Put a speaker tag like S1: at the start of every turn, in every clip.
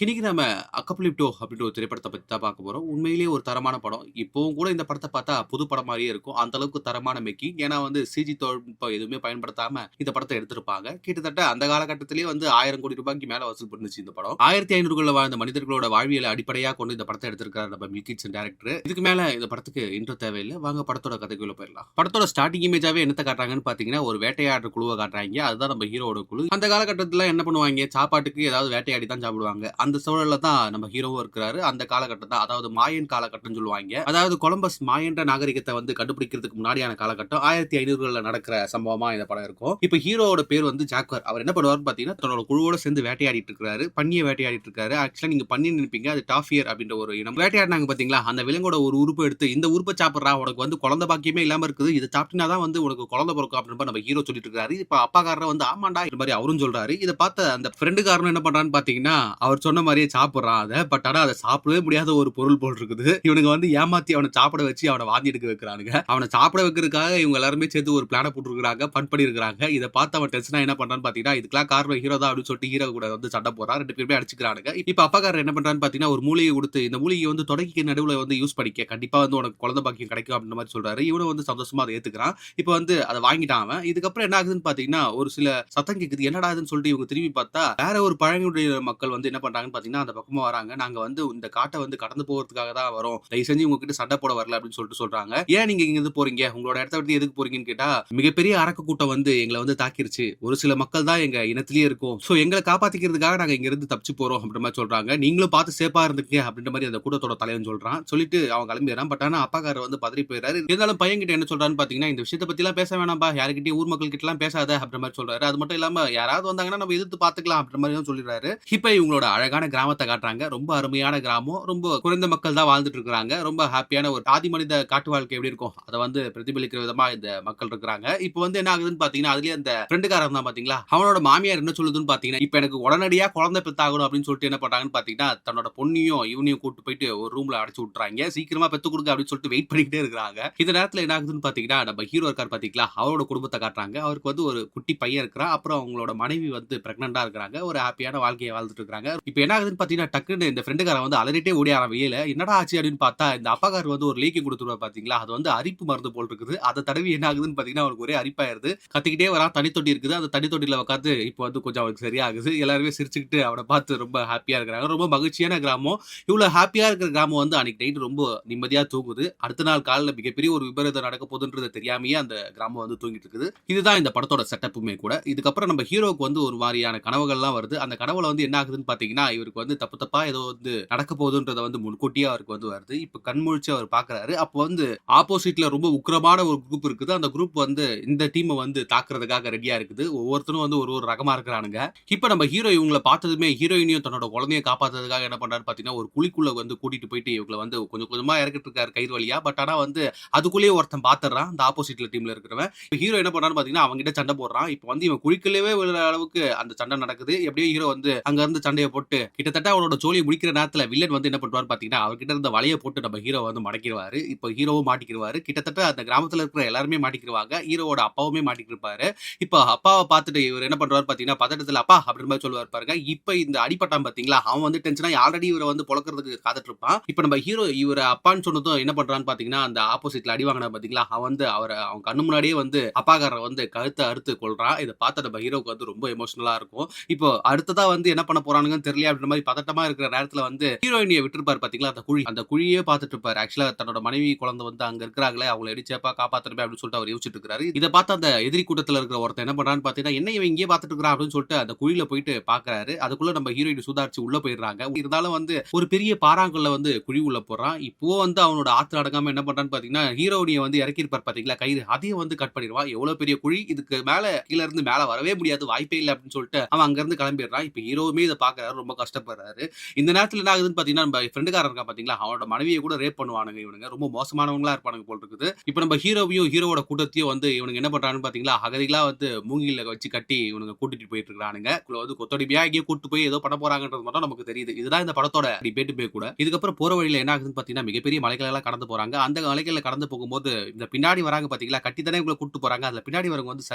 S1: இன்னைக்கு நம்ம அக்கப்லிப்டோ அப்படின்ற ஒரு திரைப்படத்த பத்தி தான் பார்க்க போறோம். உண்மையிலேயே ஒரு தரமான படம். இப்பவும் கூட இந்த படத்த பார்த்தா புது படம் மாரியே இருக்கும். அந்த அளவுக்கு தரமான மேக்கிங். ஏன்னா வந்து சிஜி தொழில்நுட்பம் எதுவுமே பயன்படுத்தாம இந்த படத்த எடுத்திருப்பாங்க. கிட்டத்தட்ட அந்த காலகட்டத்திலேயே வந்து ரூ. 1000,00,00,000 மேல வசூல் பண்ணுச்சு இந்த படம். 1500கள்ல வாழ்ந்த மனிதர்களோட வாழ்வியல அடிப்படையா கொண்டு இந்த படத்த எடுத்திருக்காரு நம்ம மில்கிட்சன் டைரக்டர். இதுக்கு மேல இந்த படத்துக்கு இன்ட்ரோ தேவையில்ல. வாங்க படத்தோட கதைக்குள்ள போயிரலாம். படத்தோட ஸ்டார்ட்டிங் இமேஜாவே என்னத்த காட்டுறாங்கன்னு பார்த்தீங்கன்னா, ஒரு வேட்டையாடுற குழுவ காட்டுறாய்ங்க. அதுதான் நம்ம ஹீரோவோட குழு. அந்த காலகட்டத்தில என்ன பண்ணுவாய்ங்க, சாப்பாட்டுக்கு ஏதாவது வேட்டையாடி தான் சாப்பிடுவாங்க. அந்த சூழல்ல தான் நம்ம ஹீரோவும் இருக்கிறாரு. அந்த காலகட்டம் தான். அதாவது மாயன் காலகட்டம்னு சொல்லுவாய்ங்க. அதாவது கொலம்பஸ் மாயன்ற நாகரிகத்த வந்து கண்டுபிடிக்கிறதுக்கு முன்னாடியான காலகட்டம் 1500கள்ல நடக்கிற சம்பவமா இந்த படம் இருக்கும். இப்ப ஹீரோவோட பேர் வந்து ஜாக்வர். அவர் என்ன பண்ணுவாருன்னு பார்த்தீங்கன்னா, தன்னோட குழுவோட சேர்ந்து வேட்டையாடிட்டு இருக்காரு. பன்னிய வேட்டையாடிட்டு இருக்காரு. ஆக்சுவலா நீங்க பன்னின்னு நினைப்பீங்க. அது டாஃபியர் அப்படின்ற ஒரு இனம். வேட்டையாடினாங்க பார்த்தீங்களா, அந்த விலங்கோட ஒரு உறுப்ப எடுத்து இந்த உறுப்ப சாப்பிடுறா, உனக்கு வந்து குழந்தை பாக்கியமே இல்லாம இருக்குது. இத சாப்பிட்டினா தான் வந்து உனக்கு குழந்தை பொறக்கும் அப்படின்ற நம்ம ஹீரோ சொல்லிட்டு இருக்காரு. இப்ப அப்பாக்காரர் வந்து ஆமாண்டா இந்த மாதிரி அவரும் சொல்றாரு. இத பார்த்த அந்த ஃப்ரெண்டுக்காரனும் என்ன பண்றான்னு பார்த்தீங்கன்னா, அவர் சொன்ன மாதிரியே சாப்பிடுறான் அத. பட் ஆனா அத சாப்பிடவே முடியாத ஒரு பொருள் போல் இருக்குது. இவனுங்க வந்து ஏமாத்தி அவன சாப்பிட வச்சு அவன வாந்தி எடுக்க வைக்கிறானுங்க. அவன சாப்பிட வைக்கிறதுக்காக இவங்க எல்லாருமே சேர்த்து ஒரு பிளான போட்டுருக்காங்க. ஃபன் பண்ணியிருக்காங்க. இத பார்த்து அவன் டென்ஷனா என்ன பண்றான்னு பார்த்தீங்கன்னா, இதுக்கெல்லாம் காரணம் ஹீரோ தான் அப்படின்னு சொல்லிட்டு ஹீரோ கூட வந்து சண்டை போடுறான். 2 பேருமே அடிச்சுக்கிறானுங்க. இப்ப அப்பாக்காரர் என்ன பண்றான்னு பார்த்தீங்கன்னா, ஒரு மூலிகை குடுத்து இந்த மூலிகை வந்து தொடக்கிக்கு நடுவுல வந்து யூஸ் பண்ணிக்க. கண்டிப்பா வந்து உனக்கு குழந்தை பாக்கியம் கிடைக்கும் அப்படின்ற மாதிரி சொல்றாரு. இவனும் வந்து சந்தோஷமா அத ஏத்துக்கிறான். இப்ப வந்து அத வாங்கிட்டான் அவன். இதுக்கப்புறம் என்ன ஆகுதுன்னு பார்த்தீங்கன்னா, ஒரு சில சத்தம் கேக்குது. என்னடா இதுன்னு சொல்லிட்டு இவங்க திரும்பி பார்த்தா, வேற ஒரு பழங்குடியின மக்கள் வந்து என்ன பண்றாங்கன்னு பார்த்தீங்கன்னா, அந்த பக்கமா வராங்க. நாங்க வந்து இந்த காட்ட வந்து கடந்து போறதுக்காக தான் வரோம். தயவு செஞ்சு உங்ககிட்ட சண்டை போட வரல அப்படின்னு சொல்லிட்டு சொல்றாங்க. ஏன் நீங்க இங்க இருந்து போறீங்க? உங்களோட இடத்த விட்டு எதுக்கு போறீங்கன்னு கேட்டா, மிகப்பெரிய அரக்க கூட்டம் வந்து எங்கள வந்து தாக்கிருச்சு. ஒரு சில மக்கள் தான் எங்க இனத்திலேயே இருக்கோம். சோ எங்கள காப்பாத்திக்கிறதுக்காக நாங்க இங்க இருந்து தப்பிச்சு போறோம் அப்படின்ற மாதிரி சொல்றாங்க. நீங்களும் பார்த்து சேஃபா இருந்துக்கங்க அப்படின்ற மாதிரி அந்த கூட்டத்தோட தலைவன் சொல்றான். சொல்லிட்டு அவன் கிளம்பிடுறான். பட் ஆனா அப்பாக்காரர் வந்து பதறி போயிறாரு. இருந்தாலும் பையன் கிட்ட என்ன சொல்றான்னு பாத்தீங்கன்னா, இந்த விஷயத்தை பத்தி எல்லாம் பேச வேணாம்பா. யாருக்கிட்டயும் ஊர் மக்கள் கிட்ட எல்லாம் பேசாத அப்படின்ற மாதிரி சொல்றாரு. அது மட்டும் இல்லாம யாராவது வந்தாங்கன்னா நம்ம எதிர்த்து பாத்துக்கலாம் அப்படின்ற மாதிரி சொல்லிடுறாரு. இப்ப இவங்களோட அழகான கிராமத்தை காட்டுறாங்க. ரொம்ப அருமையான கிராமம். ரொம்ப குறைந்த மக்கள் தான் வாழ்ந்துட்டு இருக்காங்க. ரொம்ப ஹாப்பியான ஒரு ஆதி மனித காட்டு வாழ்க்கை எப்படி இருக்கும் அத வந்து பிரதிபலிக்கிற விதமா இந்த மக்கள் இருக்காங்க. இப்போ வந்து என்ன ஆகுதுன்னு பாத்தீங்கன்னா, அதுலயே அந்த ஃப்ரெண்டுக்காரன் தான் பாத்தீங்களா, அவனோட மாமியார் என்ன சொல்லுதுன்னு பாத்தீங்கன்னா, இப்ப எனக்கு உடனடியா குழந்தை பெத்தாகணும் அப்படின்னு சொல்லிட்டு என்ன பண்றாங்கன்னு பாத்தீங்கன்னா, தன்னோட பொண்ணையும் இவனையும் கூட்டு போயிட்டு ஒரு ரூம்ல அடைச்சு விட்டுறாங்க. சீக்கிரமா பெத்து கொடுங்க அப்படின்னு சொல்லிட்டு வெயிட் பண்ணிக்கிட்டே இருக்காங்க. இந்த நேரத்துல என்ன ஆகுதுன்னு பாத்தீங்கன்னா, நம்ம ஹீரோ இருக்கார் பாத்தீங்களா, அவரோட குடும்பத்தை காட்டுறாங்க. அவருக்கு வந்து ஒரு குட்டி பையன் இருக்கிறான். அப்புறம் அவங்களோட மனைவி வந்து பிரெக்னன்டா இருக்காங்க. ஒரு ஹாப்பியான வாழ்க்கையை வாழ்ந்துட்டு இருக்காங்க. இப்ப என்ன ஆகுதுன்னு பாத்தீங்கன்னா, டக்குன்னு இந்த ஃப்ரெண்டுக்காரன் வந்து அலறிட்டே ஓடி வெளியில என்னடா ஆச்சு அப்படின்னு பார்த்தா, இந்த அப்பாக்கார் வந்து ஒரு லீக்கி கொடுத்துருவார் பாத்தீங்களா, அது வந்து அரிப்பு மருந்து போல் இருக்குது. அத தடவி என்ன ஆகுதுன்னு பாத்தீங்கன்னா, அவனுக்கு ஒரே அரிப்பாயிருது. கத்திக்கிட்டே வரான். தண்ணி தொட்டி இருக்குது. அந்த தண்ணி தொட்டியில உட்காந்து இப்போ வந்து கொஞ்சம் அவனுக்கு சரியாகுது. எல்லாருமே சிரிச்சுக்கிட்டு அவனை பார்த்து ரொம்ப ஹாப்பியா இருக்கிறாங்க. ரொம்ப மகிழ்ச்சியான கிராமம். இவ்வளவு ஹாப்பியா இருக்கிற கிராமம் வந்து அன்னைக்கு நைட் ரொம்ப நிம்மதியா தூங்குது. அடுத்த நாள் காலையில மிகப்பெரிய ஒரு விபரீதம் நடக்க போகுதுன்றது தெரியாமயே அந்த கிராமம் வந்து தூங்கிட்டு இருக்குது. இதுதான் இந்த படத்தோட செட்டப்புமே கூட. இதுக்கப்புறம் நம்ம ஹீரோவுக்கு வந்து ஒரு மாதிரியான கனவுகள்லாம் வருது. அந்த கனவுல வந்து என்ன ஆகுதுன்னு பாத்தீங்கன்னா, இவருக்கு வந்து தப்பு தப்பா ஏதோ வந்து நடக்க போகுதுன்றத வந்து முன்கூட்டியே அவருக்கு வந்து வருது. இப்ப கண் முழிச்சு அவர் பாக்குறாரு. அப்போ வந்து ஆப்போசிட்ல ரொம்ப உக்கிரமான ஒரு குரூப் இருக்குது. அந்த குரூப் வந்து இந்த டீமை வந்து தாக்குறதுக்காக ரெடியா இருக்குது. ஒவ்வொருத்தரும் வந்து ஒரு ஒரு ரகமா இருக்கிறானுங்க. இப்ப நம்ம ஹீரோ இவங்கள பார்த்ததுமே ஹீரோயினியும் தன்னோட குழந்தையை காப்பாத்துறதுக்காக என்ன பண்றாரு பாத்தீங்கன்னா, ஒரு குழிக்குள்ள வந்து கூட்டிட்டு போயிட்டு இவங்கள வந்து கொஞ்சம் கொஞ்சமா இறக்கிட்டு இருக்காரு கயிறு வழியா. பட் ஆனா வந்து அதுக்குள்ளேயே ஒருத்தன் பாத்துறான். அந்த ஆப்போசிட்ல டீம்ல இருக்கிறவன். ஹீரோ என்ன பண்றான்னு பாத்தீங்கன்னா, அவங்க கிட்ட சண்டை போடுறான். இப்ப வந்து இவன் குழிக்குள்ளவே விழுற அளவுக்கு அந்த சண்டை நடக்குது. எப்படியோ ஹீரோ வந்து அங்க இருந்து சண்டையை போட்டு கிட்டத்தட்ட அவனோட ஜோலியை முடிக்கிற நேரத்துல வில்லன் வந்து என்ன பண்ணுவார் பாத்தீங்கன்னா, அவர்கிட்ட இருந்த வலைய போட்டு நம்ம ஹீரோ வந்து மடக்கிடுவாரு. இப்போ ஹீரோவும் மாட்டிக்கிடுவாரு. கிட்டத்தட்ட அந்த கிராமத்துல இருக்கிற எல்லாருமே மாட்டிக்கிடுவாங்க. ஹீரோவோட அப்பாவுமே மாட்டிக்கிருப்பாரு. இப்போ அப்பாவ பார்த்துட்டு இவர் என்ன பண்றாரு பாத்தீங்கன்னா, பதட்டத்துல அப்பா அப்படின்ற மாதிரி சொல்லுவாரு பாருங்க. இப்ப இந்த அடிபட்டான் பாத்தீங்களா, அவன் வந்து டென்ஷனா ஆல்ரெடி இவரை வந்து பொளக்கறதுக்கு காத்துட்டு இருப்பான். இப்ப நம்ம ஹீரோ இவர அப்பான்னு சொன்னதும் என்ன பண்றான்னு பாத்தீங்கன்னா, அந்த ஆப்போசிட்ல அடி வாங்கினா பாத்தீங்களா, அவன் வந்து அவன் கண்ணு முன்னாடியே வந்து அப்பாக்காரரை வந்து கழுத்தை அறுத்து கொல்றான். இதை பார்த்த நம்ம ஹீரோக்கு வந்து ரொம்ப எமோஷனலா இருக்கும். இப்போ அடுத்ததா வந்து என்ன பண்ண போறானுங்கன்னு தெரியல அப்படின்ற மாதிரி பதட்டமா இருக்கிற நேரத்துல வந்து ஹீரோயினியை விட்டுருப்பாரு பாத்தீங்களா, அந்த குழியே பார்த்துட்டு இருப்பாரு. ஆக்சுவலா தன்னோட மனைவி குழந்தை வந்து அங்க இருக்கிறாங்களே, அவங்களை எடிச்சப்பா காப்பாத்தணுமே அப்படின்னு சொல்லிட்டு அவர் யோசிச்சுட்டு இருக்காரு. இதை பார்த்து அந்த எதிரி கூட்டத்துல இருக்கிற ஒருத்தர் என்ன பண்றான்னு பாத்தீங்கன்னா, என்ன இவன் இங்கே பார்த்துட்டு இருக்கிறான் அப்படின்னு சொல்லிட்டு அந்த குழியில போயிட்டு பாக்குறாரு. அதுக்குள்ள நம்ம ஹீரோயின் சுதாரிச்சு உள்ள போயிடுறாங்க. இருந்தாலும் வந்து ஒரு பெரிய பாறாங்கல்ல வந்து குழி உள்ள போறான். இப்போ வந்து அவனோட ஆத்திர அடங்காம என்ன பண்றான்னு பாத்தீங்கன்னா, ஹீரோயினியை வந்து இறக்கி இருப்பார் பாத்தீங்களா கயிறு, அதையும் வந்து கட் பண்ணிடுவான். எவ்வளவு பெரிய குழி, இதுக்கு மேல கீழ இருந்து மேல வரவே முடியாது, வாய்ப்பே இல்லை அப்படின்னு சொல்லிட்டு அவன் அங்க இருந்து கிளம்பிடுறான். இப்ப ஹீரோவுமே இதை பாக்குறாரு, ரொம்ப கஷ்டப்படுறாரு. இந்த நேரத்துல என்ன ஆகுதுன்னு பாத்தீங்கன்னா, நம்ம ஃப்ரெண்டுக்காரன் இருக்கான் பாத்தீங்களா, அவனோட மனைவியை கூட ரேப் பண்ணுவானுங்க இவனுங்க. ரொம்ப மோசமானவங்களா இருப்பானுங்க போல் இருக்குது. இப்ப நம்ம ஹீரோவையும் ஹீரோவோட கூட்டத்தையும் வந்து இவனுங்க என்ன பண்றான்னு பாத்தீங்களா, அகதிகளா வந்து மூங்கில வச்சு கட்டி இவனுங்க கூட்டிட்டு போயிட்டு இருக்கானுங்க. வந்து கொத்தடிமையா எங்கேயோ கூட்டு போய் ஏதோ பண்ண போறாங்கன்றது மட்டும் நமக்கு தெரியுது. இதுதான் இந்த படத்தோட டிபேட்டுமே கூட. இதுக்கப்புறம் போற வழியில என்ன ஆகுதுன்னு பாத்தீங்கன்னா, மிகப்பெரிய மலைகள் எல்லாம் கடந்து போறாங்க. அந்த மலைகள்ல கடந்து போகும்போது இந்த பின்னாடி வராங்க பாத்தீங்களா, கட்டி தானே இவங்களை கூட்டு போறாங்க. அதுல பின்னாடி வரவங்க வந்து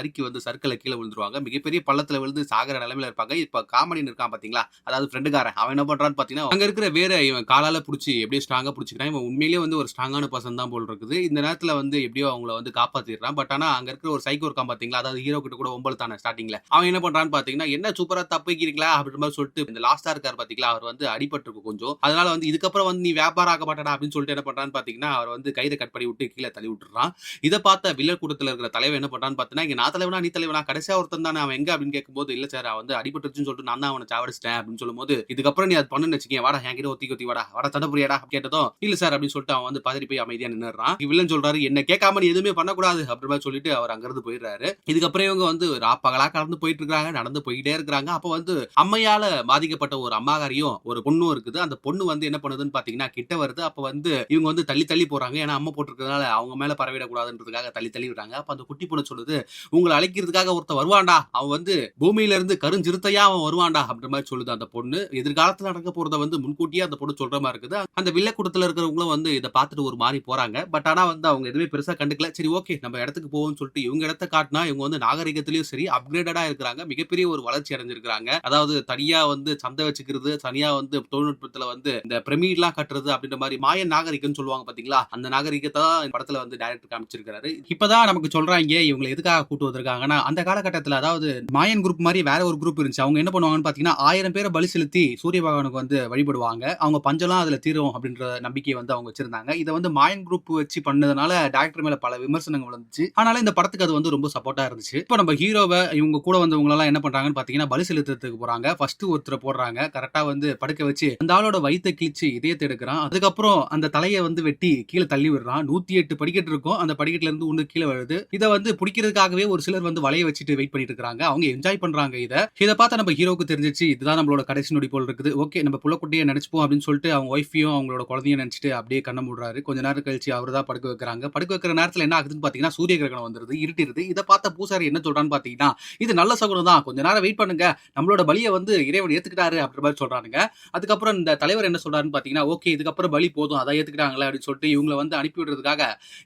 S1: சறுக்கல கீழே விழுந்துருவாங்க. மிகப்பெரிய பள்ளத்துல விழுந்து சாகர நிலைமையில இருப்பாங்க. இப்ப காமெடின்னு இருக்கான் பாத்தீங்களா, அதாவது ஃப்ரெண்டுக்காரன் அவன் என்ன பண்றான்னு பாத்தீங்கன்னா அங்க இருக்கிற வேற இவன் காலால புடிச்சு எப்படியோ ஸ்ட்ராங்கா புடிச்சுக்கிறான். இவன் உண்மையிலேயே வந்து ஒரு ஸ்ட்ராங்கான பர்சன் தான் போல இருக்குது. இந்த நேரத்துல வந்து எப்படியோ அவங்கள வந்து காப்பாத்திடுறான். பட் ஆனா அங்க இருக்கிற ஒரு சைக்கோ இருக்கான் பாத்தீங்களா, அதாவது ஹீரோ கிட்ட கூட ஒம்பளத்தான ஸ்டார்டிங்ல அவன் என்ன பண்றான்னு பாத்தீங்கன்னா, என்ன சூப்பரா தப்பிக்கிறீங்களா அப்படின்ற மாதிரி சொல்லிட்டு இந்த லாஸ்டா இருக்காரு பாத்தீங்களா, அவர் வந்து அடிபட்டிருக்கும் கொஞ்சம். அதனால வந்து இதுக்கப்புறம் வந்து நீ வியாபாரம் ஆக மாட்டடா அப்படின்னு சொல்லிட்டு என்ன பண்றான்னு பாத்தீங்கன்னா, அவர் வந்து கைதை கட் பண்ணி விட்டு கீழே தள்ளி விட்டுறான். இதை பார்த்த வில்லர் கூட்டத்துல இருக்கிற தலைவன் என்ன பண்றான்னு பாத்தீங்கன்னா, இங்க நான் தலைவனா நீ தலைவனா கடைசியா ஒருத்தன் தானே அவன் எங்க அப்படின்னு கேட்கும்போது, இல்ல சார் அவன் வந்து அடிபட்டுருச்சுன்னு சொல்லிட்டு நான் தான் அவனை சாவடிச்சிட்டேன் அப்படின்னு சொல்லும்போது, இதுக்கப்புறம் நீ அது பண்ணுன்னு வச்சுக்கேன் வாடா என்கிட்ட ஒத்தி ஒத்தி வாடா சண்டை புரியாடா கேட்டதும் இல்ல சார் அப்படின்னு சொல்லிட்டு அவன் வந்து பதறி போய் அமைதியா நின்னுறான். வில்லன் சொல்றாரு என்ன கேட்காம நீ எதுவுமே பண்ணக்கூடாது அப்படி மாதிரி சொல்லிட்டு அவர் அங்கிருந்து போயிடுறாரு. இதுக்கப்புறம் இவங்க வந்து ராப்பகலா கடந்து போயிட்டு இருக்காங்க, நடந்து போயிட்டே இருக்காங்க. அப்ப வந்து அம்மையால பாதிக்கப்பட்ட ஒரு அம்மாகாரியும் ஒரு பொண்ணும் இருக்குது. அந்த பொண்ணு வந்து என்ன பண்ணுதுன்னு பாத்தீங்கன்னா கிட்ட வருது. அப்ப வந்து இவங்க வந்து தள்ளி தள்ளி போறாங்க. ஏன்னா அம்மா போட்டிருக்கிறதுனால அவங்க மேல பரவிடக்கூடாதுன்றதுக்காக தள்ளி தள்ளி விடுறாங்க. அப்ப அந்த குட்டி பொண்ணு சொல்லுது, உங்களை அழைக்கிறதுக்காக ஒருத்தர் வருவான்டா, அவன் வந்து பூமியில இருந்து கருஞ்சிறுத்தையா அவன் வருவான்டா அப்படின்ற மாதிரி சொல்லுது அந்த பொண்ணு. எதிர்காலத்துல நடக்க போறத வந்து முன்கூட்டியே அந்த பொண்ணு சொல்ற மாதிரி இருக்குது. அந்த வில்ல கூட்டத்துல இருக்கிறவங்களும் வந்து இதை பார்த்துட்டு ஒரு மாதிரி போறாங்க. பட் ஆனா வந்து அவங்க எதுவுமே பெருசா கண்டுக்கல. சரி ஓகே நம்ம இடத்துக்கு போவோம்னு சொல்லிட்டு இவங்க இடத்த காட்டினா இவங்க வந்து நாகரிகத்திலயும் சரி அப்கிரேடடா இருக்கிறாங்க. மிகப்பெரிய ஒரு வளர்ச்சி அடைஞ்சிருக்காங்க. அதாவது தனியா வந்து சந்தை வச்சுக்கிறது, தனியா வந்து தொழில்நுட்பத்துல வந்து இந்த பிரமிட்லாம் கட்டுறது அப்படின்ற மாதிரி மாயன் நாகரிகம்னு சொல்லுவாங்க பாத்தீங்களா, அந்த நாகரிகத்தை தான் இந்த படத்துல வந்து டைரக்டர் காமிச்சிருக்காரு. இப்பதான் நமக்கு சொல்றாங்க இவங்களை எதுக்காக கூட்டு வந்திருக்காங்கன்னா, அந்த காலகட்டத்துல அதாவது மாயன் குரூப் மாதிரி வேற ஒரு குரூப் இருந்துச்சு. அவங்க என்ன பண்ணுவாங்கன்னு பாத்தீங்கன்னா 1000 பேரை பலி செலுத்தி சூரிய பகவானுக்கு வந்து வழிபடுவாங்க. அவங்க பஞ்சம்லாம் அதுல தீரும் அப்படின்ற நம்பிக்கையை வந்து அவங்க வச்சிருந்தாங்க. இதை வந்து மாயன் குரூப் வச்சு பண்ணதுனால டைரக்டர் மேல பல விமர்சனங்கள் வந்துச்சு. ஆனாலும் இந்த படத்துக்கு அது வந்து ரொம்ப சப்போர்ட்டா இருந்துச்சு. இப்போ நம்ம ஹீரோவை இவங்க கூட வந்தவங்க எல்லாம் என்ன பண்றாங்கன்னு பாத்தீங்கன்னா பலி செலுத்துறதுக்கு போறாங்க. ஃபர்ஸ்ட் ஒருத்தரை போடுறாங்க, கரெக்டா வந்து படுக்க வச்சு அந்த ஆளோட வயித்தை கிழிச்சு இதயத்தை எடுக்கிறான். அதுக்கப்புறம் அந்த தலையை வந்து வெட்டி கீழே தள்ளி விடுறான். 108 படிக்கட்டு இருக்கும், அந்த படிக்கட்டுல இருந்து ஒண்ணு கீழே வருது. இதை வந்து பிடிக்கிறதுக்காகவே ஒரு சிலர் வந்து வலைய வச்சுட்டு வெயிட் பண்ணிட்டு இருக்காங்க. அவங்க என்ஜாய் பண்றாங்க. இதை பார்த்தா நம்ம ஹீரோக்கு தெரிஞ்சிச்சு இதுதான் நம்மளோட கடைசி நொடி போல் இருக்குது. ஓகே நம்ம புள்ளக்குட்டியை நினைச்சுப்போம் அப்படின்னு சொல்லிட்டு அவங்க ஒய்ஃபையும் அவங்களோட குழந்தையும் நினைச்சிட்டு அப்படியே கண்ண மூடுறாரு. கொஞ்ச நேரம் கழிச்சு அவர் தான் படுக்க வைக்கிறாங்க. படுக்க வைக்கிற நேரத்துல என்ன ஆகுதுன்னு பாத்தீங்கன்னா சூரிய கிரகணம் வந்துருது, இருட்டிருது. இதை பார்த்த பூசாரி என்ன சொல்றான்னு பாத்தீங்கன்னா, இது நல்ல சகுனம் தான், கொஞ்ச நேரம் வெயிட் பண்ணுங்க, நம்மளோட பலியை வந்து இறைவன் ஏத்துக்கிட்டாரு அப்படின்ற மாதிரி சொல்றானுங்க. அதுக்கப்புறம் இந்த தலைவர் என்ன சொல்றாருன்னு பாத்தீங்கன்னா, ஓகே இதுக்கப்புறம் பலி போதும் அதான் ஏத்துக்கிட்டாங்களே அப்படின்னு சொல்லிட்டு இவங்களை வந்து அனுப்பி விடுறதுக்காக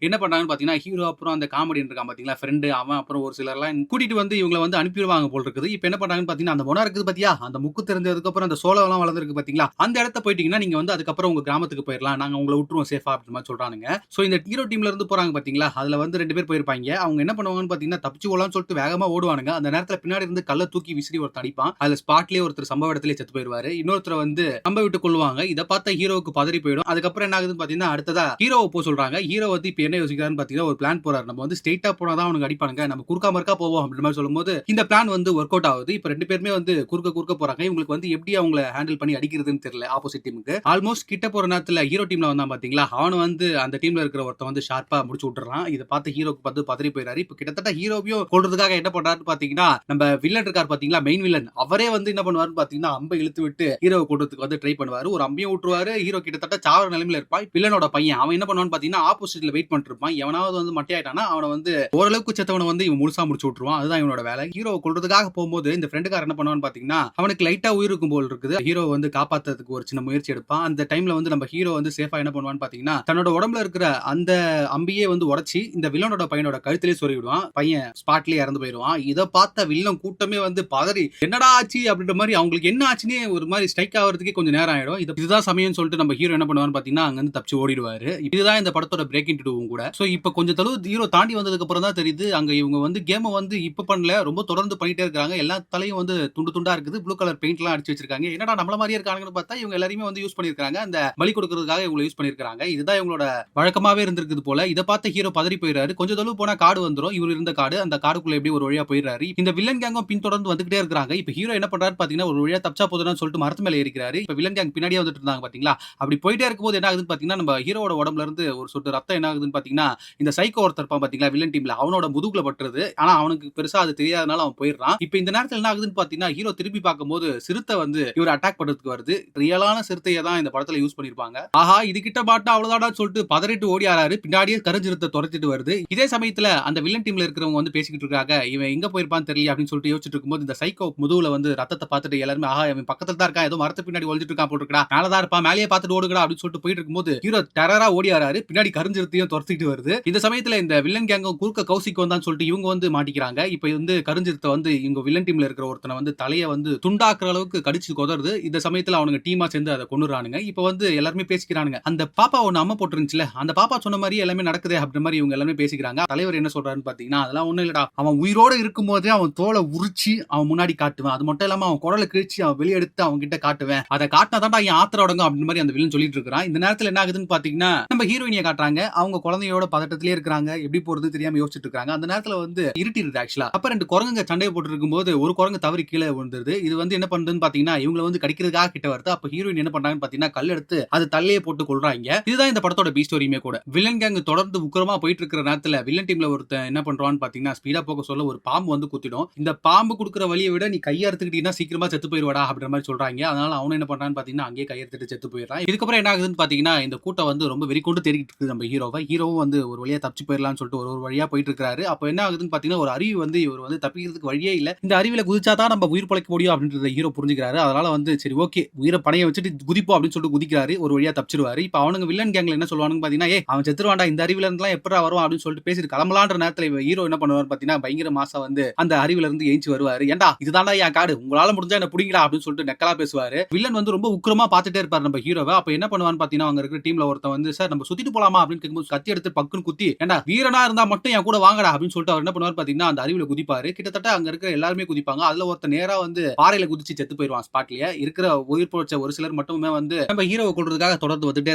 S1: என்ன பண்றாங்கன்னு பாத்தீங்கன்னா, ஹீரோ அப்புறம் அந்த காமெடியன் இருக்கான் பாத்தீங்களா ஃப்ரெண்டு, அவன் அப்புறம் ஒரு சிலர்லாம் கூட்டிட்டு வந்து இவங்களை வந்து அனுப்பிடுவாங்க போல் இருக்குது. இப்போ என்ன பண்றாங்கன்னு பாத்தீங்கன்னா, அந்த மொனா இருக்குது பாத்தியா, அந்த முக்கு தெரிஞ்சதுக்கு அப்புறம் அந்த சோளம் எல்லாம் வளர்ந்துருக்கு பாத்தீங்களா, அந்த இடத்த போயிட்டீங்கன்னா நீங்க வந்து அதுக்கப்புறம் உங்க கிராமத்துக்கு போயிடலாம், நாங்க உங்களை விட்டுருவோம் சேஃபா அப்படின்ற மாதிரி சொல்றானுங்க. சோ இந்த ஹீரோ டீம்ல இருந்து போறாங்க பாத்தீங்களா, அதுல வந்து 2 பேர் போயிருப்பாங்க. அவங்க என்ன பண்ணுவாங்கன்னு பாத்தீங்கன்னா தப்பிச்சு ஓடலாம்னு சொல்லிட்டு வேகமா ஓடுவானுங்க. அந்த நேரத்துல பின்னாடி இருந்து கல்ல தூக்கி விசிறி ஒருத்தர் அடிப்பான். அதுல ஸ்பாட்லயே ஒருத்தர் சம்பவ இடத்திலே செத்து போயிருவாரு. இன்னொருத்தர் வந்து நம்ப விட்டு கொள்வாங்க. இதை பார்த்த ஹீரோவுக்கு பதறி போயிடும். அதுக்கப்புறம் என்ன ஆகுதுன்னு பாத்தீங்கன்னா அடுத்ததா ஹீரோவை போக சொல்றாங்க. ஹீரோ வந்து இப்ப என்ன யோசிக்கிறான்னு பாத்தீங்கன்னா ஒரு பிளான் போறாரு. நம்ம வந்து ஸ்ட்ரெயிட்டா போனாதான் அவனுக்கு அடிப்பானுங்க, நம்ம குறுக்கா மறுக்கா போவோம் அப்படின்ற மாதிரி சொல்லும்போது இந்த பிளான் வந்து ஒர்க் அவுட் ஆகுது. இப்ப 2 பேருமே வந்து குறுக்க போறாங்க. இவங்களுக்கு வந்து எப்படி அவங்களை ஹேண்டில் பண்ணி அடிக்கிறதுன்னு தெரியல ஆப்போசிட் டீமுக்கு. ஆல்மோஸ்ட் கிட்ட போற நேரத்துல ஹீரோ டீம்ல வந்தான் பாத்தீங்களா, அவன் வந்து அந்த டீம்ல இருக்கிற ஒருத்தன் வந்து ஷார்ப்பா முடிச்சு விட்டுறான். இதை பார்த்து ஹீரோக்கு பார்த்து பதறி போயிறாரு. இப்ப கிட்டத்தட்ட ஹீரோவையும் கொல்றதுக்காக என்ன பண்றாருன்னு பாத்தீங்கன்னா, நம்ம வில்லன் இருக்கார் பாத்தீங்களா மெயின் வில்லன், அவரே வந்து என்ன பண்ணுவாருன்னு பாத்தீங்கன்னா அம்பை இழுத்து விட்டு ஹீரோவை கொல்றதுக்கு வந்து ட்ரை பண்ணுவாரு. ஒரு அம்பையும் விட்டுருவாரு. ஹீரோ கிட்டத்தட்ட சாவர நிலைமையில இருப்பான். வில்லனோட பையன் அவன் என்ன பண்ணுவான்னு பாத்தீங்கன்னா ஆப்போசிட்ல வெயிட் பண்ணிட்டு இருப்பான். எவனாவது வந்து மட்டையாயிட்டானா அவனை வந்து ஓரளவுக்கு செத்தவனை வந்து இவன் முழுசா முடிச்சு விட்டுருவான். அதுதான் இவனோட வேலை. ஹீரோவை கொல்றதுக்காக போகும்போது இந்த ஃப்ரெண்டுக்கார என்ன பண்ணுவான்னு பாத்தீங்கன்னா அவனுக்கு லைட்டா உயிர் இருக்கும் போல் இருக்குது. ஹீரோ வந்து காப்பாத்துறதுக்கு ஒரு சின்ன முயற்சி எடுப்பான். அந்த டைம்ல வந்து நம்ம ஹீரோ வந்து சேஃபா என்ன பண்ணுவான்னு பாத்தீங்கன்னா தன்னோட உடம்புல இருக்கிற அந்த அம்பியே வந்து உடைச்சி இந்த வில்லனோட பையனோட கழுத்திலே சொறி விடுவான். பையன் ஸ்பாட்லயே இறந்து போயிடுவான். இதை பார்த்த வில்லன் கூட்டமே வந்து பதறி என்னடா ஆச்சு அப்படின்ற மாதிரி அவங்களுக்கு என்ன ஆச்சுன்னே ஒரு மாதிரி ஸ்ட்ரைக் ஆகிறதுக்கே கொஞ்சம் நேரம் ஆயிடும். இதுதான் சமயம் சொல்லிட்டு நம்ம ஹீரோ என்ன பண்ணுவான்னு பாத்தீங்கன்னா அங்க இருந்து தப்பிச்சு ஓடிடுவாரு. இதுதான் இந்த படத்தோட பிரேக்கிங் டுவும் கூட. சோ இப்போ கொஞ்சம் தளவு ஹீரோ தாண்டி வந்ததுக்கு அப்புறம் தான் தெரியுது அங்க இவங்க வந்து கேமை வந்து இப்ப பண்ணல, ரொம்ப தொடர்ந்து பண்ணிட்டே இருக்காங்க. எல்லா தலையும் வந்து துண்டு துண்டா இருக்குது, ப்ளூ கலர் பெயிண்ட் எல்லாம் அடிச்சு வச்சிருக்காங்க. என்னடா நம்மள மாதிரியே இருக்காங்கன்னு பார்த்தா இவங்க எல்லாரையுமே வந்து யூஸ் பண்ணிருக்காங்க, அந்த பலி கொடுக்கறதுக்காக இவங்க யூஸ் பண்ணிருக்காங்க. இதுதான் இவங்களோட வழக்கமாவே இருந்திருக்குது போல. இதை பார்த்து ஹீரோ பதறி போயிடுறாரு. கொஞ்சம் தளவு போனா காடு வந்துரும். இவர் இருந்த காடு, அந்த காடுக்குள்ள எப்படி ஒரு வழியா போயிடுறாரு. இந்த வில்லன் கேங்கும் பின்தொடர்ந்து வந்துகிட்டே இருக்காங்க. இப்ப ஹீரோ என்ன பண்றாரு பாத்தீங்கன்னா ஒரு வழியா தப்பிச்சா போதுன்னு சொல்லிட்டு மரத்து மேல ஏறிக்கிறாரு. இப்ப வில்லன் கேங் பின்னாடியே வந்துட்டு இருந்தாங்க பாத்தீங்களா, அப்படி போயிட்டே இருக்கும்போது என்ன ஆகுதுன்னு பாத்தீங்கன்னா நம்ம ஹீரோட உடம்புல இருந்து ஒரு சொட்டு ரத்தம் என்ன ஆகுதுன்னு பாத்தீங்கன்னா இந்த சைக்கோ ஒருத்தர் இருப்பான் பாத்தீங்களா வில்லன் டீம்ல, அவனோட முதுகுல பட்டுறது. ஆனா அவனுக்கு பெருசா அது தெரியாதனால அவன் போயிடுறான். இப்ப இந்த நேரத்துல என்ன ஆகுதுன்னு பாத்தீங்கன்னா ஹீரோ திருப்பி பார்க்கும்போது சிறுத்தை வந்து இவர் அட்டாக் பண்றதுக்கு வருது. ரியலான சிறுத்தையை தான் இந்த படத்துல யூஸ் பண்ணிருப்பாங்க. ஆஹா இது கிட்ட மாட்டா அவ்வளவுதான் சொல்லிட்டு பதறிட்டு ஓடி ஆறாரு. பின்னாடியே கருஞ்சிருத்தை துரத்திட்டு வருது. இதே சமயத்துல அந்த வில்லன் டீம்ல இருக்கிறவங்க வந்து பேசிக்கிட்டு இருக்காங்க, இவன் எங்க போயிருப்பான்னு தெரியல அப்படின்னு சொல்லிட்டு யோசிச்சுட்டு இருக்கும்போது இந்த சைக்கோ முதுகுல வந்து ரத்தத்தை பார்த்துட்டு எல்லாருமே ஆஹா இவன் பக்கத்துல தான் இருக்கான், ஏதோ மரத்து பின்னாடி ஒளிஞ்சிட்டு இருக்கான் போட்டுருக்கா, மேலதான் இருப்பான், மேலேயே பார்த்துட்டு ஓடுங்கடா அப்படின்னு சொல்லிட்டு போயிட்டு இருக்கும்போது ஹீரோ டெரரா ஓடி ஆறாரு. பின்னாடி கருஞ்சிருத்தையும் துரத்திட்டு வருது. இந்த சமயத்துல இந்த வில்லன் கேங்கும் குறுக்க கௌசிக்கு வந்தான்னு சொல்லிட்டு இவங்க வந்து மாட்டிக்கிறாங்க. இப்ப வந்து கருஞ்சிருத்தை வந்து இவங்க வில்லன் டீம்ல இருக்கிற ஒருத்தனை வந்து தலையை வந்து துண்டாக்குற அளவுக்கு கடிச்சு கொதறுது. இந்த சமயத்துல அவனுங்க டீமா சேர்ந்து அத கொன்னுறானுங்க. இப்ப வந்து எல்லாருமே பேசிக்கிறானுங்க. அந்த பாப்பா ஒண்ணு அம்மா போட்டுருந்துச்சுல, அந்த பாப்பா சொன்ன மாரியே எல்லாமே நடக்குதே அப்படின்ற மாரி இவங்க எல்லாமே பேசிக்கிறாங்க. தலைவர் என்ன சொல்றாருன்னு பாத்தீங்கன்னா, அதெல்லாம் ஒண்ணும் இல்லடா. அவன் உயிரோட இருக்கும்போதே அவன் தோல உரிச்சு அவன் முன்னாடி காட்டுவேன். அது மட்டும் இல்லாம அவன் குடல கிழிச்சு அவன் வெளிய எடுத்து அவங்க கிட்ட காட்டுவேன். அத காட்டினா தான்டா என் ஆத்திரம் அடங்கும் அப்படின்ற மாரி அந்த வில்லன் சொல்லிட்டு இருக்கான். இந்த நேரத்துல என்ன ஆகுதுன்னு பாத்தீங்கன்னா, நம்ம ஹீரோயினிய காட்டுறாங்க. அவங்க குழந்தையோட பதட்டத்திலே இருக்காங்க. எப்படி போறது தெரியாம யோசிச்சுட்டு இருக்காங்க. அந்த நேரத்துல வந்து இருட்டிருது ஆக்சுவலா. அப்ப 2 குரங்குங்க சண்டைய போட்டு இருக்கும்போது ஒரு குரங்கு தவறி கீழ விழுந்துருது. இது வந்து என்ன பண்ணுதுன்னு பாத்தீங்கன்னா, இவங்கள வந்து கடிக்கிறதுக்காக கிட்ட வருது. அப்ப ஹீரோயின் என்ன பண்றாங்கன்னு பாத்தீங்கன்னா, கல் எடுத்து அது தள்ளையே போட்டு கொல்றாங்க. இதுதான் இந்த படத்தோட பி ஸ்டோரியுமே கூட. வில்லன் கேங் தொடர்ந்து உக்கிரமா போயிட்டு இருக்கிற நேரத்துல வில்லன் டீம்ல ஒருத்தன் என்ன பண்றான்னு பாத்தீங்கன்னா, ஸ்பீடா போக சொல்ல ஒரு பாம்பு வந்து குத்திடும். இந்த பாம்பு குடுக்குற வலியை விட நீ கைய அறுத்துக்கிட்டீங்கன்னா சீக்கிரமா செத்து போயிருவாடா அப்படின்ற மாதிரி சொல்றாங்க. அதனால அவனும் என்ன பண்றான்னு பாத்தீங்கன்னா, அங்கேயே கையெடுத்துட்டு செத்து போயிடுறான். இதுக்கப்புறம் என்ன ஆகுதுன்னு பாத்தீங்கன்னா, இந்த கூட்டம் வந்து ரொம்ப வெறிக்கொண்டு தேடிட்டு இருக்குது நம்ம ஹீரோவை. ஹீரோவும் வந்து ஒரு வழியா தப்பிச்சு போயிடலாம்னு சொல்லிட்டு ஒரு வழியா போயிட்டு இருக்காரு. அப்ப என்ன ஆகுதுன்னு பாத்தீங்கன்னா, ஒரு அருவி வந்து இவர் வந்து தப்பிக்கிறதுக்கு வழியே இல்ல. இந்த அருவியில குதிச்சா தான் நம்ம உயிர் பிழைக்க முடியும் அப்படின்றத ஹீரோ புரிஞ்சுக்கிறாரு. அதனால வந்து சரி ஓகே உயிரை பணைய வச்சுட்டு குதிப்போம் அப்படின்னு சொல்லிட்டு குதிக்கிறாரு. ஒரு வழியா தப்பிச்சிருவாரு. இப்ப அவனுங்க வில்லன் கேங்ல என்ன சொல்லுவானுங்க பாத்தீங்கன்னா, ஏய் அவன் செத்துருவான்டா இந்த அருவில இருந்துலாம் எப்படா வருவான் அப்படின்னு சொல்லிட்டு பேசிட்டு கிளம்பலான்ற நேரத்துல ஹீரோ என்ன பண்ணுவாரு பாத்தீங்கன்னா, பயங்கர மாசா வந்து அந்த அருவில இருந்து ஏஞ்சி வருவாரு. ஏன்டா இதுதான்டா என் காடு, உங்களால முடிஞ்சா என்ன புடிங்கடா அப்படின்னு சொல்லிட்டு நெக்கலா பேசுவாரு. வில்லன் வந்து ரொம்ப உக்கிரமா பாத்துட்டே இருப்பாரு நம்ம ஹீரோவை. அப்ப என்ன பண்ணுவான்னு பாத்தீங்கன்னா, அங்க இருக்கிற டீம்ல ஒருத்தன் வந்து சார் நம்ம சுத்திட்டு போலாமா அப்படின்னு கேட்கும்போது கத்தி எடுத்து பக்குன்னு குத்தி, ஏன்டா வீரனா இருந்தா மட்டும் என் கூட வாங்கடா அப்படின்னு சொல்லிட்டு அவர் என்ன பண்ணுவாரு பாத்தீங்கன்னா, அந்த அருவில குதிப்பாரு. கிட்டத்தட்ட அங்க இருக்கிற எல்லாருமே குதிப்பாங்க. அதுல ஒருத்தன் நேரா வந்து பாறையில குதிச்சு செத்து போயிருவான் ஸ்பாட்லயே. இருக்கிற உயிர் பொழைச்ச ஒரு சிலர் மட்டுமே வந்து நம்ம ஹீரோவை கொல்றதுக்காக தொடர்ந்து வந்துட்டே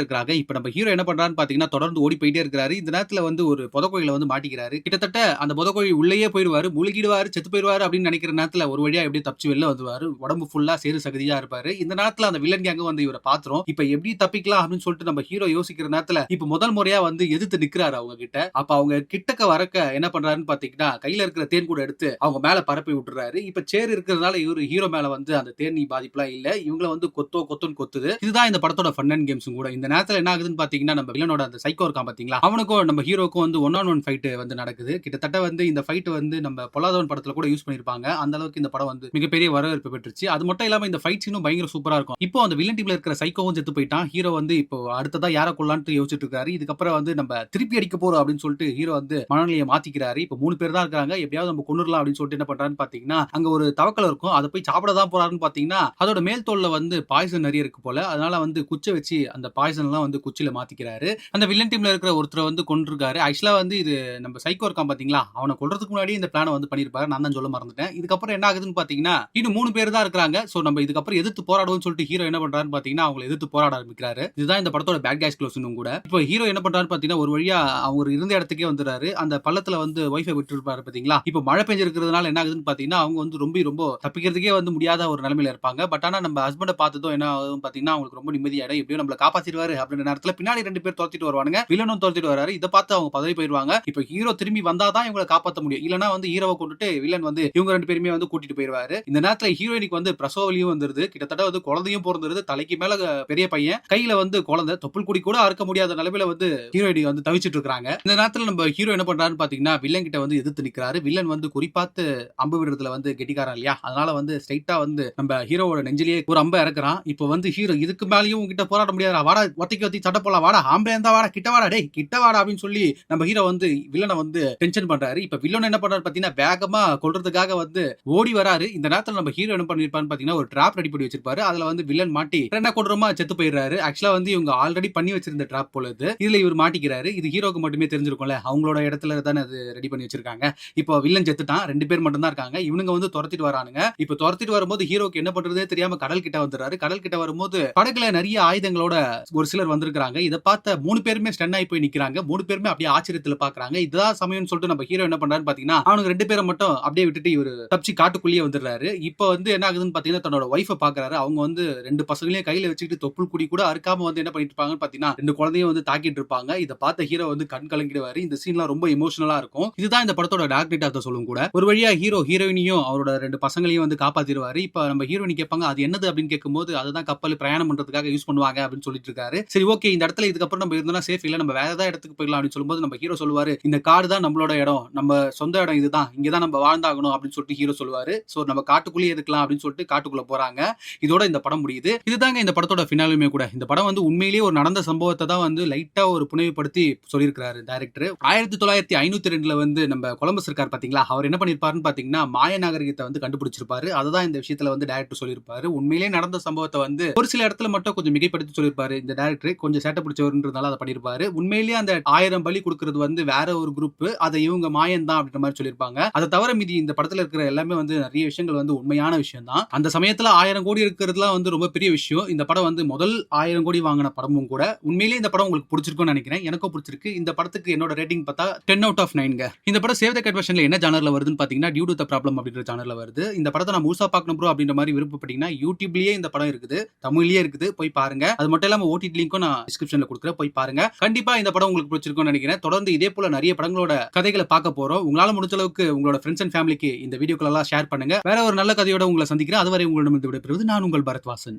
S1: இருக்காங்க. இப்ப நம்ம ஹீரோ என்ன பண்றான்னு பாத்தீங்கன்னா, தொடர்ந்து ஓடி போயிட்டே இருக்காரு. இந்த நேரத்துல வந்து ஒரு புதக்குழியில வந்து மாட்டிக்கிறாரு. கிட்டத்தட்ட அந்த புதக்குழி உள்ளேயே போயிடுவாரு, முழுகிடுவாரு, செத்து போயிடுவாரு அப்படின்னு நினைக்கிற நேரத்துல ஒரு வழியா எப்படியே தப்பிச்சு வெளில வந்துருவாரு. உடம்பு ஃபுல்லா சேறு சகதியா இருப்பாரு. இந்த நேரத்துல அந்த வில்லன் கேங் வந்து இவரை பாத்துரும். இப்ப எப்படி தப்பிக்கலாம் அப்படின்னு சொல்லிட்டு நம்ம ஹீரோ யோசிக்கிற நேரத்துல இப்ப முதல் முறையா வந்து எதிர்த்து நிக்கிறாரு அவங்க கிட்ட. அப்ப அவங்க கிட்டக்க வரக்க என்ன பண்றாருன்னு பாத்தீங்கன்னா, கையில இருக்கிற தேன் கூட எடுத்து அவங்க மேல பரப்பி விட்டுறாரு. இப்ப சேர் இருக்கிறதுனால இவரு ஹீரோ மேல வந்து அந்த தேனீ பாதிப்புலாம் இல்ல. இவங்கள வந்து கொத்துன்னு கொத்துது. இதுதான் இந்த படத்தோட ஃபன் அண்ட் கேம்ஸும் கூட. இந்த நேரத்துல என்ன ஆகுதுன்னு பாத்தீங்கன்னா, நம்ம வில்லனோட அந்த சைக்கோ இருக்கான் பாத்தீங்களா, அவனுக்கும் நம்ம ஹீரோக்கும் வந்து 1-on-1 ஃபைட் வந்து நடக்குது. கிட்டத்தட்ட வந்து இந்த ஃபைட் வந்து நம்ம பொல்லாதவன் படத்துல கூட யூஸ் பண்ணிருப்பாங்க. அந்த அளவுக்கு இந்த படம் வந்து மிகப்பெரிய வரவேற்பு பெற்றுச்சு. அது மட்டும் இல்லாம இந்த ஃபைட் சீனும் பயங்கர சூப்பரா இருக்கும். இப்போ அந்த வில்லன் டீம்ல இருக்கிற சைக்கோவும் செத்து போயிட்டான். ஹீரோ வந்து இப்போ அடுத்ததா யார கொல்லலாம்னு யோசிச்சுட்டு இருக்காரு. இதுக்கப்புறம் வந்து நம்ம திருப்பி அடிக்க போறோம் அப்படின்னு சொல்லிட்டு ஹீரோ வந்து மனநிலையை மாத்திக்கிறாரு. இப்போ 3 பேர் தான் இருக்காங்க. எப்படியாவது நம்ம கொன்னுறலாம் அப்படின்னு சொல்லிட்டு என்ன பண்றாருன்னு பாத்தீங்கன்னா, அங்க ஒரு தவக்கலை இருக்கும். அதை போய் சாப்பிட தான் போறாருன்னு பாத்தீங்கன்னா, அதோட மேல் தோல்ல வந்து பாய்சன் நிறைய இருக்கு போல. அதனால வந்து குச்சை வச்சு அந்த பாய்சன் எல்லாம் வந்து குச்சில மாத்திக்கிறாரு. அந்த வில்லன் டீம்ல இருக்கிற ஒருத்தரை வந்து கொன்றுருக்காரு. ஆக்சுவலா வந்து இது நம்ம சைக்கோ இருக்கான் பாத்தீங்களா, அவனை கொல்றதுக்கு முன்னாடி இந்த பிளான வந்து பண்ணிருப்பாரு. நான் தான் சொல்ல மறந்துட்டேன். இதுக்கப்புறம் என்ன ஆகுதுன்னு பாத்தீங்கன்னா, இன்னும் 3 பேர் தான் இருக்காங்க. சோ நம்ம இதுக்கப்புறம் எதிர்த்து போராடுவோம்னு சொல்லிட்டு ஹீரோ என்ன பண்றாருன்னு பாத்தீங்கன்னா, அவங்களை எதிர்த்து போராட ஆரம்பிக்கிறாரு. இதுதான் இந்த படத்தோட பேட் கைஸ் க்ளோஸ்னும் கூட. இப்போ ஹீரோ என்ன பண்றாருன்னு பாத்தீங்கன்னா, ஒரு வழியா அவர் இருந்த இடத்துக்கே வந்துறாரு. அந்த பள்ளத்துல வந்து வைஃபை விட்டு இருப்பாரு பாத்தீங்களா. இப்போ மழை பெஞ்சிருக்கிறதுனால என்ன ஆகுதுன்னு பாத்தீங்கன்னா, அவங்க வந்து ரொம்ப தப்பிக்கிறதுக்கே வந்து முடியாத ஒரு நிலைமையில இருப்பாங்க. பட் ஆனா நம்ம ஹஸ்பண்ட பார்த்ததும் என்ன ஆகும் பாத்தீங்கன்னா, அவங்களுக்கு ரொம்ப நிம்மதியாயிடும். எப்படியோ நம்மள காப்பாத்திடுவாரு அப்படின்ற நேரத்துல பின்னாடி 2 பேர் துரத்திட்டு வருவானுங்க. வில்லனும் துரத்திட்டு வராரு. இத பார்த்து அவங்க பதறி போயிருவாங்க. இப்போ ஹீரோ திரும்பி வந்தா தான் இவங்கள காப்பாத்த முடியும். இல்லனா வந்து ஹீரோவை கொண்டுட்டு வில்லன் வந்து இவங்க 2 பேருமே வந்து கூட்டிட்டு போயிருவாரு. இந்த நேரத்துல ஹீரோயினுக்கு வந்து பிரசவ வலியும் வந்துருது. கிட்டத்தட்ட வந்து குழந்தையும் பொறந்துருது. தலைக்கு மேல பெரிய பையன், கையில வந்து குழந்தை, தொப்புள் கொடி கூட அறுக்க முடியாத நிலைமையில வந்து ஹீரோயினி வந்து தவிச்சிட்டு இருக்காங்க. இந்த நேரத்துல நம்ம ஹீரோ என்ன பண்றாருன்னு பாத்தீங்கன்னா, வில்லன் கிட்ட வந்து எதிர்த்து நிக்கிறாரு. வில்லன் வந்து குறிப்பாத்து அம்பு விடுறதுல வந்து கெட்டிக்காரன் இல்லையா, அதனால வந்து ஸ்ட்ரைட்டா வந்து நம்ம ஹீரோவோட நெஞ்சிலேயே ஒரு அம்பை இறக்குறான். இப்போ வந்து ஹீரோ இதுக்கு மேலயும் உங்ககிட்ட போராட முடியாதா, வாடா ஒத்திக்கு சட்டை போலாம், வாடா ஆம்பளை இருந்தா வாடா, கிட்ட வாடா டேய் கிட்ட வாடா அப்படின்னு சொல்லி நம்ம ஹீரோ வந்து வில்லனை வந்து டென்ஷன் பண்றாரு. இப்ப வில்லன் என்ன பண்றாரு பாத்தீங்கன்னா, வேகமா கொல்றதுக்காக வந்து ஓடி வராரு. இந்த நேரத்துல நம்ம ஹீரோ என்ன பண்ணிருப்பான்னு பாத்தீங்கன்னா, ஒரு டிராப் ரெடி பண்ணி வச்சிருப்பாரு. அதுல வந்து வில்லன் மாட்டி என்ன கொல்றமா செத்து போயிடுறாரு. ஆக்சுவலா வந்து இவங்க ஆல்ரெடி பண்ணி வச்சிருந்த டிராப் போல இது. இதுல இவர் மாட்டிக்கிறாரு. இது ஹீரோக்கு மட்டுமே தெரிஞ்சிருக்கும்ல, அவங்களோட இடத்துல தானே அது ரெடி பண்ணி வச்சிருக்காங்க. இப்போ வில்லன் செத்துட்டான். 2 பேர் மட்டும் தான் இருக்காங்க. இவனுங்க வந்து துரத்திட்டு வரானுங்க. இப்போ துரத்திட்டு வரும்போது ஹீரோக்கு என்ன பண்றதே தெரியாம கடல் கிட்ட வந்துறாரு. கடல் கிட்ட வரும்போது படகுல நிறைய ஆயுதங்களோட ஒரு சிலர் வந்திருக்காங்க. இத பார்த்த 3 பேருமே ஸ்டன் ஆகி போய் நிக்கிறாங்க. 3 பேருமே அப்படியே ஆச்சரியத்துல பாக்குறாங்க. இதுதான் சமயம்னு சொல்லிட்டு நம்ம ஹீரோ என்ன பண்றாருன்னு பாத்தீங்கன்னா, அவனுக்கு 2 பேரை மட்டும் அப்படியே விட்டுட்டு இவரு தப்பிச்சு காட்டுக்குள்ளேயே வந்துடுறாரு. இப்போ வந்து என்ன ஆகுதுன்னு பாத்தீங்கன்னா, தன்னோட ஒய்ஃபை பாக்குறாரு. அவங்க வந்து 2 பசங்களையும் கையில வச்சுக்கிட்டு தொப்புள் குடி கூட அறுக்காம வந்து என்ன பண்ணிட்டு இருப்பாங்கன்னு பாத்தீங்கன்னா, 2 குழந்தையும் வந்து தாக்கிட்டு இருப்பாங்க. இத பார்த்த ஹீரோ வந்து கண் கலங்கிடுவாரு. இந்த சீன்லாம் ரொம்ப எமோஷனலா இருக்கும். இதுதான் இந்த படத்தோட டார்க் நைட் ஆஃப் த சொல்லும் கூட. ஒரு வழியா ஹீரோ ஹீரோயினியும் அவரோட 2 பசங்களையும் வந்து காப்பாத்திடுவாரு. இப்ப நம்ம ஹீரோயினி கேட்பாங்க, அது என்னது அப்படின்னு கேட்கும்போது, அதுதான் கப்பல் பிரயாணம் பண்றதுக்காக யூஸ் பண்ணுவாங்க அப்படின்னு சொல்லிட்டு இருக்காரு. சரி ஓகே, இந்த இடத்துல இதுக்கப்புறம் நம்ம இருந்தோம்னா சேஃப் இல்ல, நம்ம வேற ஏதாவது இடத்துக்கு போயிடலாம் அப்படின்னு சொல்லும்போது நம்ம ஹீரோ சொல்லுவாரு, இந்த காடு தான் நம்மளோட இடம், நம்ம சொந்த இடம் இதுதான், இங்கதான் நம்ம வாழ்ந்தாகணும் அப்படின்னு சொல்லிட்டு ஹீரோ சொல்லுவாரு. சோ நம்ம காட்டுக்குள்ளேயே இருக்கலாம் அப்படின்னு சொல்லிட்டு காட்டுக்குள்ள போறாங்க. இதோட இந்த படம் முடியுது. இதுதாங்க இந்த படத்தோட ஃபினாலுமே கூட. இந்த படம் வந்து உண்மையிலேயே ஒரு நடந்த சம்பவத்தை தான் வந்து லைட்டா ஒரு புனைவுபடுத்தி சொல்லியிருக்காரு டைரக்டர். 1552ல வந்து நம்ம கொலம்பஸ் இருக்கார் பாத்தீங்களா, அவர் என்ன பண்ணிருப்பாருன்னு பாத்தீங்கன்னா, மாய நாகரிகத்தை வந்து கண்டுபிடிச்சிருப்பாரு. அதுதான் இந்த விஷயத்துல வந்து டைரக்டர் டைரக்டர் சொல்லியிருப்பாரு. உண்மையிலேயே நடந்த சம்பவத்த வந்து ஒரு சில இடத்துல மட்டும் கொஞ்சம் மிகைப்படுத்தி சொல்லியிருப்பாரு. இந்த டைரக்டர் கொஞ்சம் சேட்டை பிடிச்சவர்ன்றதுனால அத பண்ணியிருப்பாரு. உண்மையிலேயே அந்த 1000 பலி குடுக்குறது வந்து வேற ஒரு குரூப். அத இவங்க மாயன் தான் அப்படின்ற மாதிரி சொல்லியிருப்பாங்க. அத தவிர மீதி இந்த படத்துல இருக்கிற எல்லாமே வந்து நிறைய விஷயங்கள் வந்து உண்மையான விஷயம் தான். அந்த சமயத்துல 1000 கோடி இருக்கிறதுலாம் வந்து ரொம்ப பெரிய விஷயம். இந்த படம் வந்து முதல் 1000 கோடி வாங்கின படமும் கூட. உண்மையிலேயே இந்த படம் உங்களுக்கு பிடிச்சிருக்கும்னு நினைக்கிறேன். எனக்கும் பிடிச்சிருக்கு. இந்த படத்துக்கு என்னோட ரேட்டிங் பார்த்தா 10 அவுட் ஆஃப் 9ங்க. இந்த படம் சேவ் த கட் வெர்ஷன்ல என்ன ஜானர்ல வருதுன்னு பாத்தீங்கன்னா டியூ டு த ப்ராப்ளம் அப்படின்ற ஜானர்ல வருது. இந்த படத்தை நான் முழுசா பார்க்கணும் ப்ரோ அப்படின்ற மாதிரி விருப்பப்பட்டீங்கன்னா யூடியூப்லயே இந்த படம் இருக்குது, தமிழ்லயே இருக்குது, போய் பாருங்க. அது மட்டும் இல்லாம ஓடிடி லிங்க்கும் நான் டிஸ்கிரிப்ஷன்ல கொடுக்குறேன், போய் பாருங்க. கண்டிப்பா இந்த படம் உங்களுக்கு பிடிச்சிருக்கும்னு நினைக்கிறேன். தொடர்ந்து இதே போல நிறைய படங்களோட கதைகளை பார்க்க போறோம். உங்களால முடிஞ்ச அளவுக்கு உங்களோட ஃப்ரெண்ட்ஸ் அண்ட் ஃபேமிலிக்கு இந்த வீடியோக்கள் எல்லாம் ஷேர் பண்ணுங்க. வேற ஒரு நல்ல கதையோட உங்களை சந்திக்கிறேன். அதுவரை உங்களிடம் விடைபெறுவது நான் உங்கள் பரத்வாசன்.